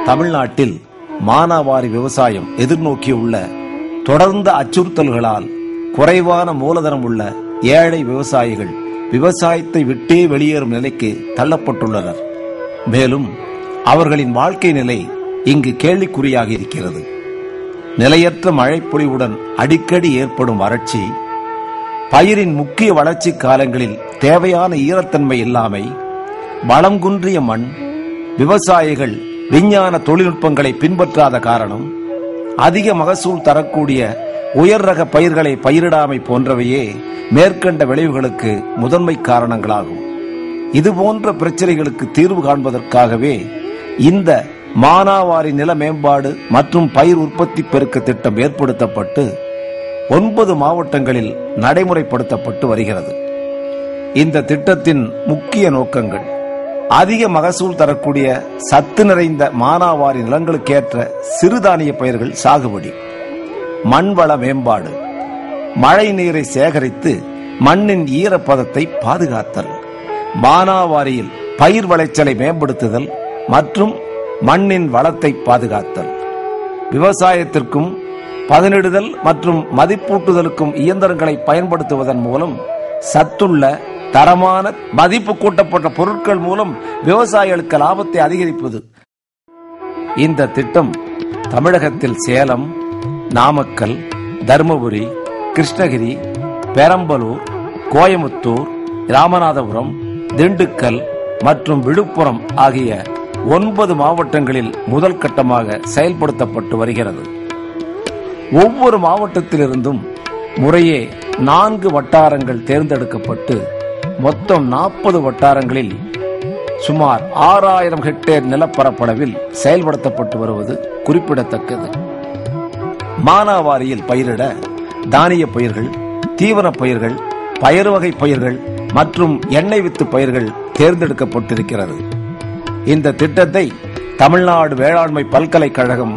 தமிழ்நாட்டில் மானாவாரி விவசாயம் எதிர்நோக்கியுள்ள தொடர்ந்த அச்சுறுத்தல்களால் குறைவான மூலதனம் உள்ள ஏழை விவசாயிகள் விவசாயத்தை விட்டே வெளியேறும் நிலைக்கு தள்ளப்பட்டுள்ளனர். மேலும் அவர்களின் வாழ்க்கை நிலை இங்கு கேள்விக்குறியாக இருக்கிறது. நிலையற்ற மழைப்பொழிவுடன் அடிக்கடி ஏற்படும் வறட்சி, பயிரின் முக்கிய வளர்ச்சி காலங்களில் தேவையான ஈரத்தன்மை இல்லாமை, வளம் குன்றிய மண், விவசாயிகள் விஞ்ஞான தொழில்நுட்பங்களை பின்பற்றாத காரணம், அதிக மகசூல் தரக்கூடிய உயர் ரக பயிர்களை பயிரிடாமை போன்றவையே மேற்கண்ட விளைவுகளுக்கு முதன்மை காரணங்களாகும். இதுபோன்ற பிரச்சனைகளுக்கு தீர்வு காண்பதற்காகவே இந்த மானாவாரி நில மேம்பாடு மற்றும் பயிர் உற்பத்தி பெருக்க திட்டம் ஏற்படுத்தப்பட்டு 9 மாவட்டங்களில் நடைமுறைப்படுத்தப்பட்டு வருகிறது. இந்த திட்டத்தின் முக்கிய நோக்கங்கள்: அதிக மகசூல் தரக்கூடிய சத்து நிறைந்த மானாவாரி நிலங்களுக்கேற்ற சிறுதானிய பயிர்கள் சாகுபடி, மண்வள மேம்பாடு, மழை நீரை சேகரித்து மண்ணின் ஈரப்பதத்தை பாதுகாத்தல், மானாவாரியில் பயிர் விளைச்சலை மேம்படுத்துதல் மற்றும் மண்ணின் வளத்தை பாதுகாத்தல், விவசாயத்திற்கும் பதனிடுதல் மற்றும் மதிப்பூட்டுதலுக்கும் இயந்திரங்களை பயன்படுத்துவதன் மூலம் சத்துள்ள தரமான மதிப்பு கூட்டப்பட்ட பொருட்கள் மூலம் விவசாயிகளுக்கு லாபத்தை அதிகரிப்பது. இந்த திட்டம் தமிழகத்தில் சேலம், நாமக்கல், தருமபுரி, கிருஷ்ணகிரி, பெரம்பலூர், கோயமுத்தூர், ராமநாதபுரம், திண்டுக்கல் மற்றும் விழுப்புரம் ஆகிய 9 மாவட்டங்களில் முதல் கட்டமாக செயல்படுத்தப்பட்டு வருகிறது. ஒவ்வொரு மாவட்டத்திலிருந்தும் முறையே 4 வட்டாரங்கள் தேர்ந்தெடுக்கப்பட்டு மொத்தம் 40 வட்டாரங்களில் சுமார் 6000 ஹெக்டேர் நிலப்பரப்பளவில் செயல்படுத்தப்பட்டு வருவது குறிப்பிடத்தக்கது. மானாவாரியில் பயிரிட தானிய பயிர்கள், தீவன பயிர்கள், பயறு வகை பயிர்கள் மற்றும் எண்ணெய் வித்து பயிர்கள் தேர்ந்தெடுக்கப்பட்டிருக்கிறது. இந்த திட்டத்தை தமிழ்நாடு வேளாண்மை பல்கலைக்கழகம்,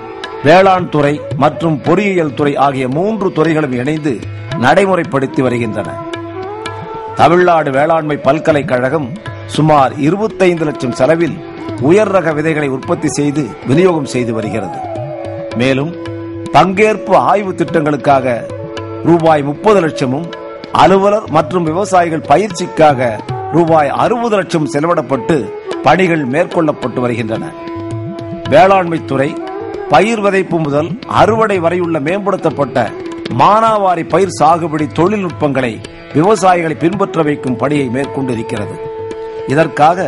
வேளாண் துறை மற்றும் பொறியியல் துறை ஆகிய 3 துறைகளும் இணைந்து நடைமுறைப்படுத்தி வருகின்றன. தமிழ்நாடு வேளாண்மை பல்கலைக்கழகம் சுமார் 25 லட்சம் செலவில் உயர் ரக விதைகளை உற்பத்தி செய்து விநியோகம் செய்து வருகிறது. மேலும் பங்கேற்பு ஆய்வு திட்டங்களுக்காக ரூபாய் 30 லட்சமும், அலுவலர் மற்றும் விவசாயிகள் பயிற்சிக்காக ரூபாய் 60 லட்சம் செலவிடப்பட்டு பணிகள் மேற்கொள்ளப்பட்டு வருகின்றன. வேளாண்மை துறை பயிர் விதைப்பு முதல் அறுவடை வரையுள்ள மேம்படுத்தப்பட்ட மானாவாரி பயிர் சாகுபடி தொழில்நுட்பங்களை விவசாயிகளை பின்பற்ற வைக்கும் பணியை மேற்கொண்டிருக்கிறது. இதற்காக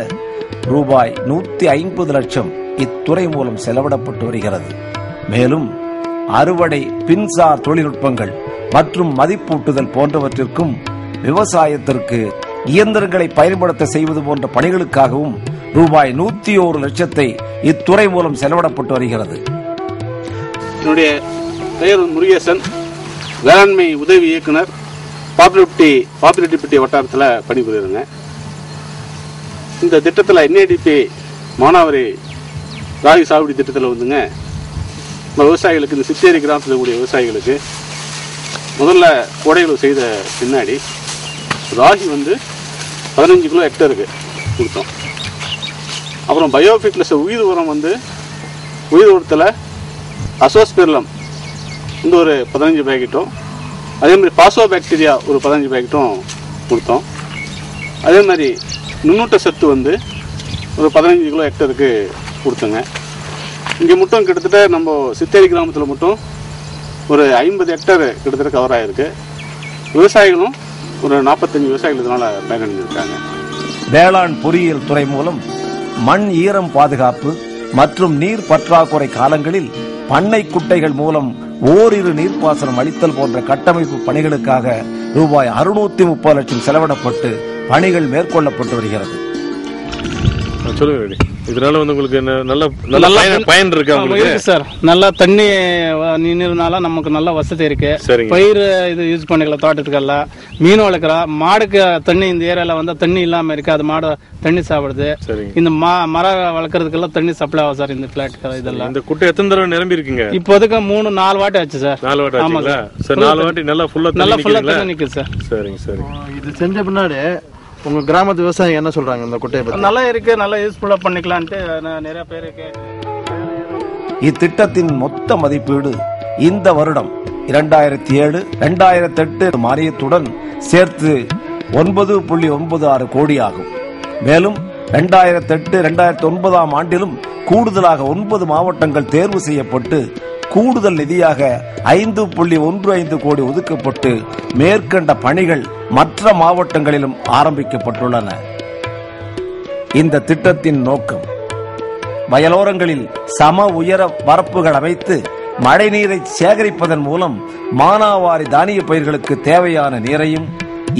ரூபாய் 150 லட்சம் இத்துறை மூலம் செலவிடப்பட்டு வருகிறது. மேலும் அறுவடை, பின்சார் தொழில்நுட்பங்கள் மற்றும் மதிப்பூட்டுதல் போன்றவற்றிற்கும் விவசாயத்திற்கு இயந்திரங்களை பயன்படுத்த செய்வது போன்ற பணிகளுக்காகவும் ரூபாய் 101 லட்சத்தை இத்துறை மூலம் செலவிடப்பட்டு வருகிறது. என்னுடைய பெயர் முருகேசன், வேளாண்மை உதவி இயக்குனர், பாப்பிரெட்டிப்பட்டி வட்டாரத்தில் பணிபுரியுறேங்க. இந்த திட்டத்தில் NADP மானாவாரி ராகி சாகுபடி திட்டத்தில் வந்துங்க, நம்ம விவசாயிகளுக்கு, இந்த சித்தேரி கிராமத்தில் இருக்கக்கூடிய விவசாயிகளுக்கு முதல்ல கோடைகள் செய்த பின்னாடி ராகி 15 கிலோ ஹெக்டருக்கு கொடுத்தோம். அப்புறம் பயோஃபிட்னஸ் உயிர் உரம் உயிர் உரத்தில் அசோஸ்பெர்லம் ஒரு 15 பேக்கெட்டும், அதே மாதிரி பாசோ பாக்டீரியா ஒரு 15 பேக்கெட்டும் கொடுத்தோம். அதே மாதிரி நுண்ணூட்ட சத்து ஒரு 15 கிலோ ஹெக்டருக்கு கொடுத்தோங்க. இங்கே மட்டும் கிட்டத்தட்ட நம்ம சித்தேரி கிராமத்தில் மட்டும் ஒரு 50 ஹெக்டர் கிட்டத்தட்ட கவர் ஆகிருக்கு. விவசாயிகளும் ஒரு 45 விவசாயிகள் இதனால பயனடைஞ்சிருக்காங்க. வேளாண் பொறியியல் துறை மூலம் மண் ஈரம் பாதுகாப்பு மற்றும் நீர் பற்றாக்குறை காலங்களில் பண்ணை குட்டைகள் மூலம் ஓரிரு நீர்ப்பாசனம் அளித்தல் போன்ற கட்டமைப்பு பணிகளுக்காக ரூபாய் 630 லட்சம் செலவிடப்பட்டு பணிகள் மேற்கொள்ளப்பட்டு வருகிறது. இதனால உங்களுக்கு நல்ல பயன் இருக்கு சார். நல்லா தண்ணி நின்றதுனால நமக்கு நல்ல வசதி இருக்கு. பயிர் இது யூஸ் பண்ணிக்கலாம், தோட்டத்துக்கெல்லாம் மீன் வளர்க்குறோம். மாடுக்கு தண்ணி இந்த ஏரியால வந்து தண்ணி இல்லாம இருக்கு, அது மாடு தண்ணி சாப்பிடுது. இந்த மரம் வளர்க்கறதுக்கெல்லாம் தண்ணி சப்ளை ஆகும் சார் இந்த பிளாட். இதெல்லாம் இந்த குட்டை எத்தனை தடவை நிரம்பி இருக்குங்க? இப்போதைக்கு 3-4 வாட்டி ஆச்சு சார். 4 வாட்டி ஆச்சுங்களா சார்? 4 வாட்டி நல்லா ஃபுல்லா தண்ணி நிக்குது சார். சரிங்க சரி. இது செஞ்ச பின்னாடி உங்க கிராமத்து விவசாயம் என்ன சொல்றாங்க இந்த குட்டையை பத்தி? நல்லா இருக்கு, நல்லா யூஸ்ஃபுல்லா பண்ணிக்கலான்ட்டு நிறைய பேருக்கு. இத்திட்டத்தின் மொத்த மதிப்பீடு இந்த வருடம் 2007-2008 மானியத்துடன் சேர்த்து 9.96 கோடி ஆகும். மேலும் 2008-2009 ஆண்டிலும் கூடுதலாக 9 மாவட்டங்கள் தேர்வு செய்யப்பட்டு கூடுதல் நிதியாக 5.15 கோடி ஒதுக்கப்பட்டு மேற்கண்ட பணிகள் மற்ற மாவட்டங்களிலும் ஆரம்பிக்கப்பட்டுள்ளன. இந்த திட்டத்தின் நோக்கம் வயலோரங்களில் சம உயர வரப்புகள் அமைத்து மழைநீரை சேகரிப்பதன் மூலம் மானாவாரி தானிய பயிர்களுக்கு தேவையான நீரையும்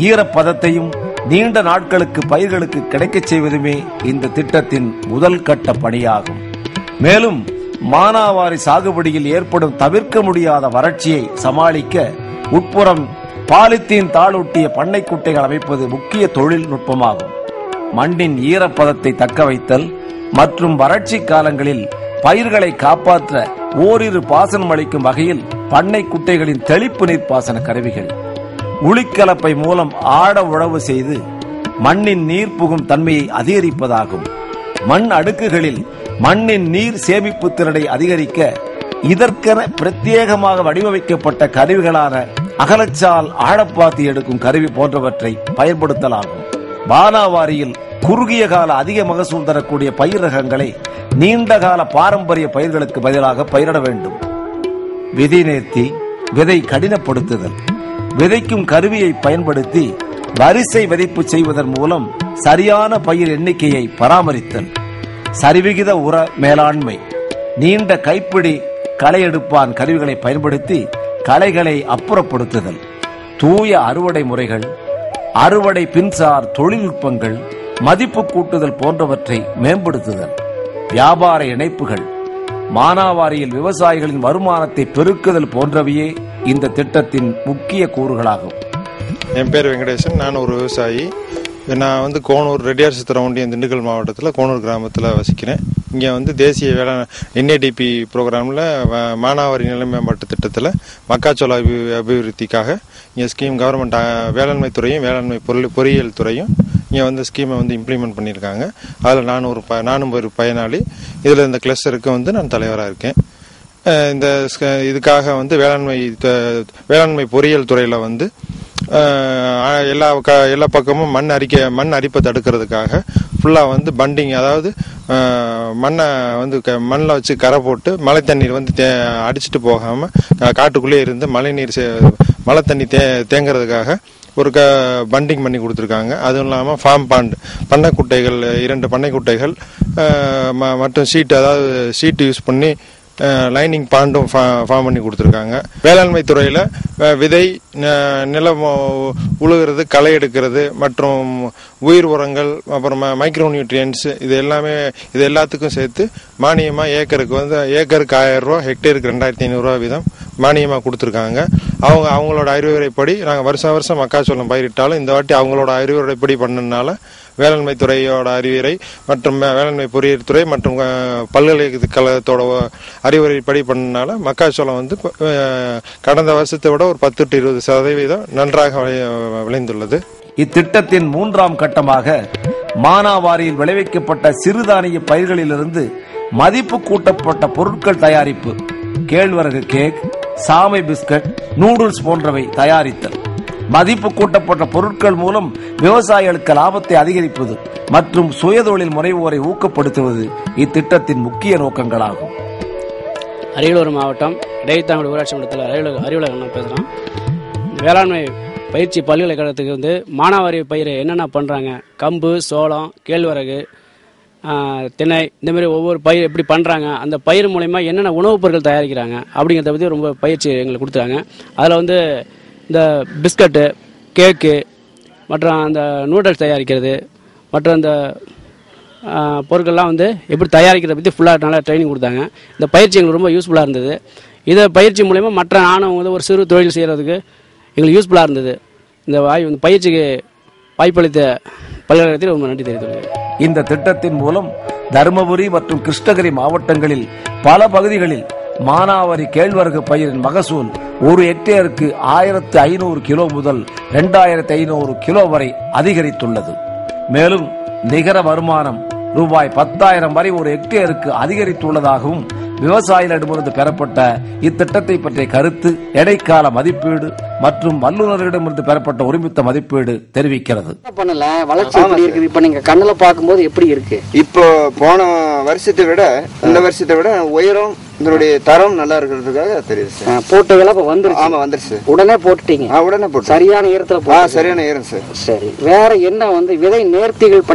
ஈரப்பதத்தையும் நீண்ட நாட்களுக்கு பயிர்களுக்கு கிடைக்கச் செய்வதுமே இந்த திட்டத்தின் முதல் கட்ட பணியாகும். மேலும் மானாவாரி சாகுபடியில் ஏற்படும் தவிர்க்க முடியாத வறட்சியை சமாளிக்க உட்புறம் பாலித்தீன் தாளொட்டிய பண்ணை குட்டைகள் அமைப்பது முக்கிய தொழில்நுட்பமாகும். மண்ணின் ஈரப்பதத்தை தக்க வைத்தல் மற்றும் வறட்சி காலங்களில் பயிர்களை காப்பாற்ற ஓரிரு பாசனம் அளிக்கும் வகையில் பண்ணை குட்டைகளின் தெளிப்பு நீர்ப்பாசன கருவிகள், உளிக்கலப்பை மூலம் ஆழ உழவு செய்து மண்ணின் நீர் புகும் தன்மையை அதிகரிப்பதாகும். மண் அடுக்குகளில் மண்ணின் நீர் சேமிப்பு திறனை அதிகரிக்க இதற்கென பிரத்யேகமாக வடிவமைக்கப்பட்ட கருவிகளான அகலச்சால் ஆழப்பாத்தி எடுக்கும் கருவி போன்றவற்றை பயன்படுத்தலாகும். மானாவாரியில் குறுகிய கால அதிக மகசூல் தரக்கூடிய பயிர் ரகங்களை நீண்ட கால பாரம்பரிய பயிர்களுக்கு பதிலாக பயிரிட வேண்டும். விதை நேர்த்தி, விதை கடினப்படுத்துதல், விதைக்கும் கருவியை பயன்படுத்தி வரிசை விதைப்பு செய்வதன் மூலம் சரியான பயிர் எண்ணிக்கையை பராமரித்தல், சரிவிகித உர மேலாண்மை, நீண்ட கைப்பிடி களை எடுப்பான் கருவிகளை பயன்படுத்தி களைகளை அப்புறப்படுத்துதல், தூய அறுவடை முறைகள், அறுவடை பின்சார் தொழில்நுட்பங்கள், மதிப்பு கூட்டுதல் போன்றவற்றை மேம்படுத்துதல், வியாபார இணைப்புகள், மானாவாரியில் விவசாயிகளின் வருமானத்தை பெருக்குதல் போன்றவையே இந்த திட்டத்தின் முக்கிய கூறுகளாகும். என் பேர் வெங்கடேசன். நான் ஒரு விவசாயி. நான் கோனூர் ரெட்டியார் சித்திரம் ஒன்றியம் திண்டுக்கல் மாவட்டத்தில் கோனூர் கிராமத்தில் வசிக்கிறேன். இங்கே தேசிய வேளாண் NADP ப்ரோக்ராமில் மானாவாரி நில மேம்பாட்டு திட்டத்தில் மக்காச்சோள அபிவிருத்திக்காக இங்கே ஸ்கீம் கவர்மெண்ட் வேளாண்மை துறையும் வேளாண்மை பொறியியல் துறையும் இங்கே ஸ்கீமை இம்ப்ளிமெண்ட் பண்ணியிருக்காங்க. அதில் நானும் ஒரு பயனாளி. இதில் இந்த கிளஸ்டருக்கு நான் தலைவராக இருக்கேன். இந்த இதுக்காக வேளாண்மை பொறியியல் துறையில் எல்லா பக்கமும் மண் அரிப்பை தடுக்கிறதுக்காக ஃபுல்லாக பண்டிங், அதாவது மண்ணை மண்ணில் வச்சு கரை போட்டு மழை தண்ணீர் அடிச்சுட்டு போகாமல் காட்டுக்குள்ளே இருந்து மழை தண்ணி தேங்கிறதுக்காக ஒரு பண்டிங் பண்ணி கொடுத்துருக்காங்க. அதுவும் இல்லாமல் ஃபார்ம் பாண்ட், பண்ணைக்குட்டைகள் 2 பண்ணைக்குட்டைகள் மற்றும் ஷீட் யூஸ் பண்ணி லைனிங் பாண்டும் ஃபார்ம் பண்ணி கொடுத்துருக்காங்க. வேளாண்மை துறையில் விதை, நிலம் உழுகிறது, களை எடுக்கிறது மற்றும் உயிர் உரங்கள், அப்புறம் மைக்ரோ நியூட்ரியன்ஸ், இது எல்லாத்துக்கும் சேர்த்து மானியமாக ஏக்கருக்கு 1000 ரூபா, ஹெக்டேருக்கு 2500 வீதம் மானியமாக கொடுத்துருக்காங்க. அவங்களோட அறிவுரைப்படி நாங்கள் வருஷம் மக்காச்சோளம் பயிரிட்டாலும் இந்த வாட்டி அவங்களோட அறிவுரைப்படி பண்ணனால வேளாண்மை துறையோட அறிவுரை மற்றும் வேளாண்மை பொறியியல் துறை மற்றும் பல்கலைக்கழகத்தோட அறிவுரைப்படி பண்ணனால மக்காச்சோளம் கடந்த வருஷத்தை விட ஒரு 10-20% நன்றாக விளைந்துள்ளது. இத்திட்டத்தின் 3ஆம் கட்டமாக மானாவாரியில் விளைவிக்கப்பட்ட சிறுதானிய பயிர்களிலிருந்து மதிப்பு கூட்டப்பட்ட பொருட்கள் தயாரிப்பு, கேழ்வரகு கேக், சாமை பிஸ்கட், நூடுல்ஸ் போன்றவை தயாரித்தல், மதிப்பு கூட்டப்பட்ட பொருட்கள் மூலம் விவசாயிகளுக்கு லாபத்தை அதிகரிப்பது மற்றும் சுயதொழில் முனைவோரை ஊக்கப்படுத்துவது இத்திட்டத்தின் முக்கிய நோக்கங்களாகும். அரியலூர் மாவட்டம் இடைத்தாங்குடி ஊராட்சி மன்றத்தில் அறிவுலகம் பேசுகிறோம். வேளாண்மை பயிற்சி பல்கலைக்கழகத்துக்கு வந்து மானாவாரி பயிர் என்னென்ன பண்ணுறாங்க, கம்பு, சோளம், கேழ்வரகு, திணை, இந்தமாரி ஒவ்வொரு பயிர் எப்படி பண்ணுறாங்க, அந்த பயிர் மூலயமா என்னென்ன உணவுப் பொருட்கள் தயாரிக்கிறாங்க அப்படிங்கிறத பற்றி ரொம்ப பயிற்சி எங்களுக்கு கொடுத்துருக்காங்க. அதில் வந்து இந்த பிஸ்கட்டு, கேக்கு மற்றும் அந்த நூடுல்ஸ் தயாரிக்கிறது மற்றும் அந்த பொருட்கள்லாம் வந்து எப்படி தயாரிக்கிறத பற்றி ஃபுல்லாக நல்லா ட்ரைனிங் கொடுத்தாங்க. இந்த பயிற்சி எங்களுக்கு ரொம்ப யூஸ்ஃபுல்லாக இருந்தது. இதை பயிற்சி மூலயமா மற்ற நானும் வந்து ஒரு சிறு தொழில் செய்கிறதுக்கு எங்களுக்கு யூஸ்ஃபுல்லாக இருந்தது. இந்த பயிற்சிக்கு வாய்ப்பளித்த பல்கலைக்கழகத்தில் ரொம்ப நன்றி தெரிவித்துள்ளேன். இந்த திட்டத்தின் மூலம் தருமபுரி மற்றும் கிருஷ்ணகிரி மாவட்டங்களில் பல பகுதிகளில் மானாவாரி கேழ்வரகு பயிரின் மகசூல் ஒரு ஹெக்டேருக்கு 1500 கிலோ முதல் 2500 கிலோ வரை அதிகரித்துள்ளது. மேலும் நிகர வருமானம் ரூபாய் 10,000 வரை ஒரு ஹெக்டேருக்கு அதிகரித்துள்ளதாகவும் விவசாயிகளிடமிருந்து பெறப்பட்ட இத்திட்டத்தை பற்றிய கருத்து, இடைக்கால மதிப்பீடு மற்றும் வல்லுநர்களிடமிருந்து பெறப்பட்ட ஒருமித்த மதிப்பீடு தெரிவிக்கிறது. பண்ணல வளர்ச்சி எப்படி இருக்குது? இப்ப நீங்க கண்ணுல பாக்கும்போது எப்படி இருக்கு? இப்போ போன வருஷத்தை விட இந்த வருஷத்தை விட உயரம், இதனுடைய தரம் நல்லா இருக்கிறதுக்காக தெரியுது. போட்ட விலை இப்ப வந்துருச்சு. ஆமா வந்துருச்சு. உடனே போட்டுட்டீங்க? உடனே போட்டு சரியான ஈரத்துல சரியான ஈரம் சார். சரி, வேற என்ன வந்து விதை நேர்த்திகள்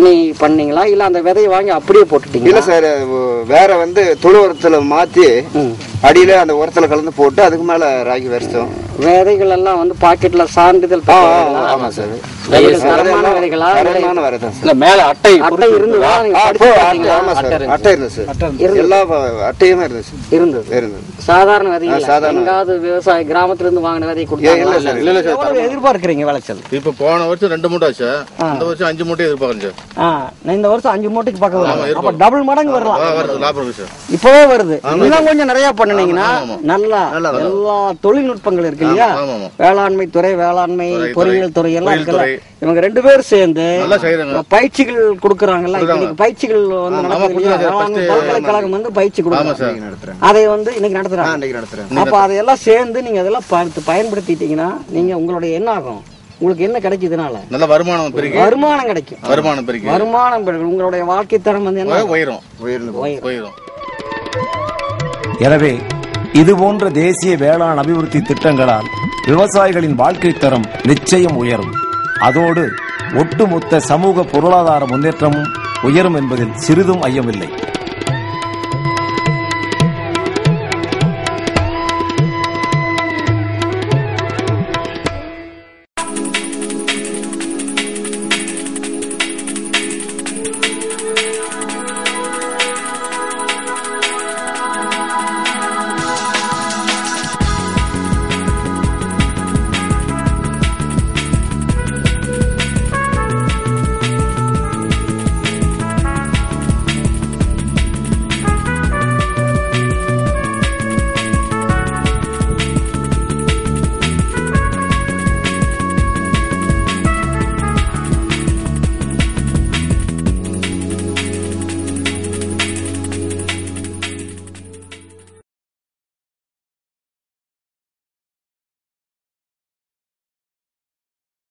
பண்ணீங்களா இல்ல அந்த விதையை வாங்கி அப்படியே போட்டுட்டீங்க? இல்ல சார், வேற வந்து தொழு உரத்துல மாத்தி அடியில அந்த உரத்துல கலந்து போட்டு அதுக்கு மேல ராகி வருஷம். விதைகள் எல்லாம் வந்து பாக்கெட்ல சான்றிதழ்? ஆமா சார். தரமான விதைகளா? இல்ல மேல அட்டை இருந்ததா? அட்டை இருந்துச்சு. எல்லா அட்டையுமே இருந்துச்சு. இருந்தது. சாதாரண விதைகள் எங்காவது விவசாய கிராமத்துல இருந்து வாங்கின விதை கொடுத்தாங்க? எதிர்பார்க்கிறீங்க விளைச்சல்? இப்ப போன வருஷம் 2 மூட்டை ஆச்சு, இந்த வருஷம் 5 மூட்டை எதிர்பார்க்கறேன் சார். இந்த வருஷம் 5 மூட்டைக்கு பக்கம் வரும். அப்ப டபுள் மடங்கு வரலாம். லாபம் இருக்கு சார். இப்பவே வருது. இன்னும் கொஞ்சம் நிறைய பண்ணுனீங்கன்னா நல்லா எல்லா தொழில்நுட்பங்கள் இருக்கு இல்லையா, வேளாண்மை துறை, வேளாண்மை பொறியியல் துறை எல்லாம் இருக்குல்ல, இவங்க 2 பேரும் சேர்ந்து பயிற்சிகள் கொடுக்கறாங்கல்ல. இன்னைக்கு பயிற்சிகள் வந்து வேளாண்மை பல்கலைக்கழகம் வந்து பயிற்சி கொடுக்குறாங்க. அதை வந்து இன்னைக்கு நடத்துறாங்க. அப்ப அதையெல்லாம் சேர்ந்து நீங்க அதெல்லாம் பயன்படுத்திட்டீங்கன்னா நீங்க உங்களுடைய என்ன ஆகும், உங்களுக்கு என்ன கிடைக்குதுனால நல்ல வருமானம் பெருகி வருமானம் கிடைக்கும். வருமானம் பெருகும். உங்களுடைய வாழ்க்கை தரம் வந்து என்ன உயரும். எனவே இதுபோன்ற தேசிய வேளாண் அபிவிருத்தி திட்டங்களால் விவசாயிகளின் வாழ்க்கை தரம் நிச்சயம் உயரும். அதோடு ஒட்டுமொத்த சமூக பொருளாதார முன்னேற்றமும் உயரும் என்பதில் சிறிதும் ஐயமில்லை.